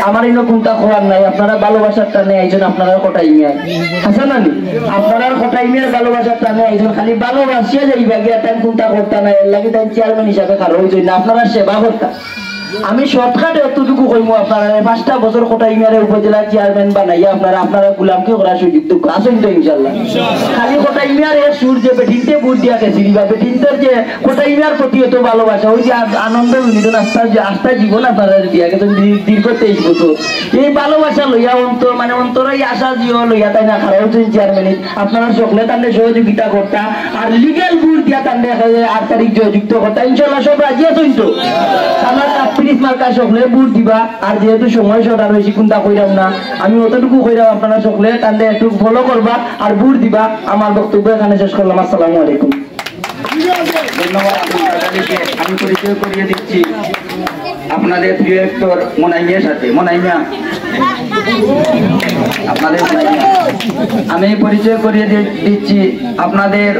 আমার ইনো কোনটা খোয়ার নাই আপনারা ভালোবাসার টানে একজন আপনারা কোটাই মিয়া আছে না নি আপনারা কোটাই মিয়ার ভালোবাসার টানে একজন খালি ভালোবাসিয়া যাইবা গিয়া টান কোনটা করতা না এর লাগি তাই চেয়ারম্যান হিসাবে কারো হইছে না আপনারা সেবা করতা আমি শর্টকাটে এতটুকু কইমু আপনারা 5টা বছর কোটাই মিয়ারে উপজেলা চেয়ারম্যান বানাইয়া আপনারা গোলামকে করা সুযোগ তো আসেন তো ইনশাআল্লাহ খালি কোটাই মিয়ারে সূর্য বেঠিনতে বুট দিয়া গেছি বা বেঠিনতে যে কোটাই মিয়ার প্রতি এত ভালোবাসা ওই যে আনন্দ বিনোদন আস্থা জীবন আপনারা দিয়া গেছে দীর্ঘ 23 বছর এই ভালোবাসা লইয়া অন্তরাই আশা জিও লইয়া তাই না খারাপ হচ্ছে চেয়ারম্যান আপনারা সকলে তাদের সহযোগিতা করতা আর লিগ্যাল বুট দিয়া তাদের 8 তারিখ যুক্ত করতা ইনশাআল্লাহ সব রাজি আছেন তো আমার প্লিজ মার্কা সকলে বুট দিবা আর যেহেতু সময় শর্ট আর বেশি কোনটা কইরাম না আমি অতটুকু কইরাম আপনারা সকলে তাদের একটু ফলো করবা আর বুট দিবা আমার বক্তব্য এখানে শেষ করলাম আসসালামু আলাইকুম ধন্যবাদ আপনাদেরকে আমি পরিচয় করিয়ে দিচ্ছি আপনাদের প্রিয় অ্যাক্টর মোনাইমিয়ার সাথে মোনাইমিয়া আপনাদের আমি পরিচয় করিয়ে দিচ্ছি আপনাদের